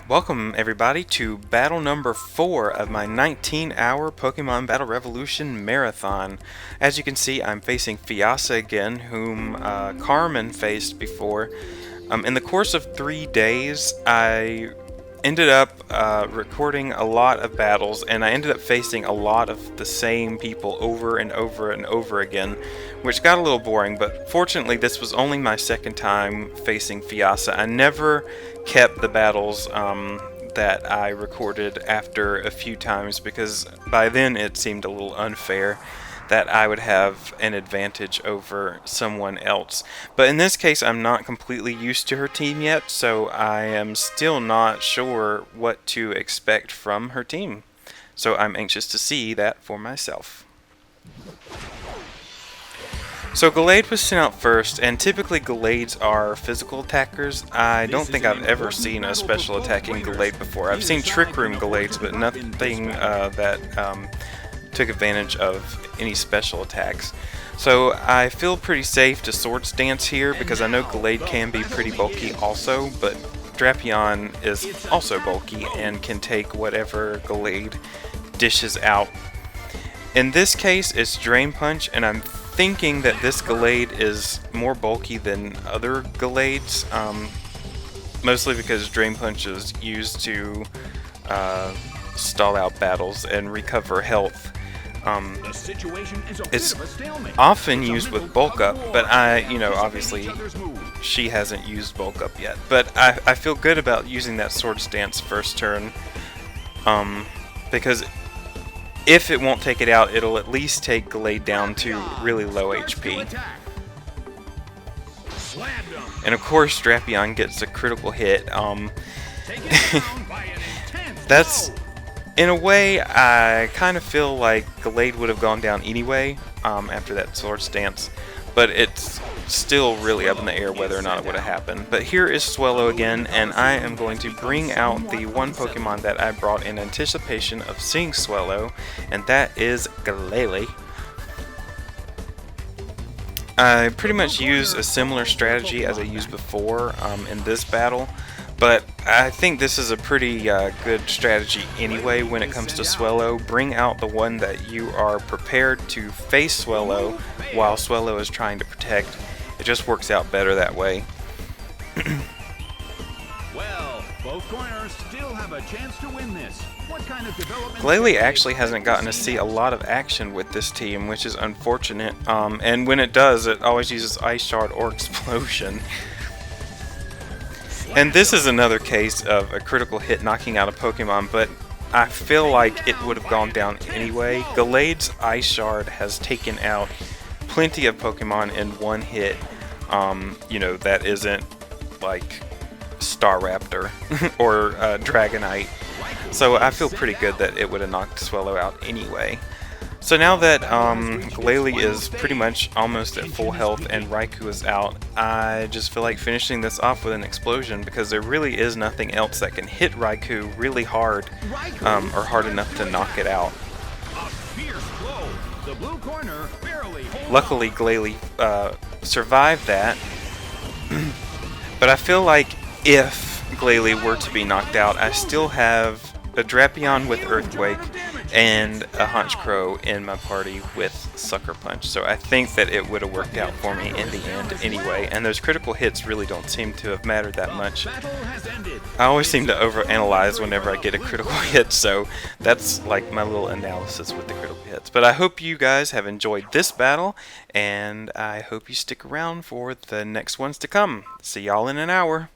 Welcome everybody to battle number 4 of my 19-hour Pokemon Battle Revolution Marathon. As you can see, I'm facing Fiasa again, whom Carmen faced before. In the course of 3 days, I ended up recording a lot of battles, and I ended up facing a lot of the same people over and over and over again, which got a little boring, but fortunately this was only my second time facing Fiasa. I never kept the battles that I recorded after a few times, because by then it seemed a little unfair that I would have an advantage over someone else. But in this case, I'm not completely used to her team yet, so I am still not sure what to expect from her team. So I'm anxious to see that for myself. So Gallade was sent out first, and typically Gallades are physical attackers. I don't think I've ever seen a special attacking Gallade before. I've seen Trick Room Gallades, but nothing that took advantage of any special attacks. So I feel pretty safe to Swords Dance here because I know Gallade can be pretty bulky also, but Drapion is also bulky and can take whatever Gallade dishes out. In this case, it's Drain Punch, and I'm thinking that this Gallade is more bulky than other Gallades, mostly because Drain Punch is used to stall out battles and recover health. It's often used with Bulk Up, but obviously she hasn't used Bulk Up yet. But I feel good about using that Swords Dance first turn, because if it won't take it out, it'll at least take Gallade down to really low HP. And of course, Drapion gets a critical hit. That's, in a way, I kind of feel like Gallade would have gone down anyway after that Swords Dance, but it's still really up in the air whether or not it would have happened. But here is Swellow again, and I am going to bring out the one Pokemon that I brought in anticipation of seeing Swellow, and that is Glalie. I pretty much use a similar strategy as I used before in this battle, but I think this is a pretty good strategy anyway when it comes to Swellow. Bring out the one that you are prepared to face Swellow while Swellow is trying to protect. It just works out better that way. Well, both corners still have a chance to win this. What kind of development? Glalie actually hasn't gotten to see a lot of action with this team, which is unfortunate. And when it does, it always uses Ice Shard or Explosion. And this is another case of a critical hit knocking out a Pokemon, but I feel like it would have gone down anyway. Gallade's Ice Shard has taken out plenty of Pokemon in one hit. That isn't like Staraptor or Dragonite. So I feel pretty good that it would have knocked Swellow out anyway. So now that Glalie is pretty much almost at full health and Raikou is out, I just feel like finishing this off with an explosion, because there really is nothing else that can hit Raikou really hard, or hard enough to knock it out. Luckily, Glalie survived that, but I feel like if Glalie were to be knocked out, I still have a Drapion with Earthquake and a Honchkrow in my party with Sucker Punch, so I think that it would have worked out for me in the end anyway, and those critical hits really don't seem to have mattered that much. I always seem to overanalyze whenever I get a critical hit, so that's like my little analysis with the critical hits. But I hope you guys have enjoyed this battle, and I hope you stick around for the next ones to come. See y'all in an hour.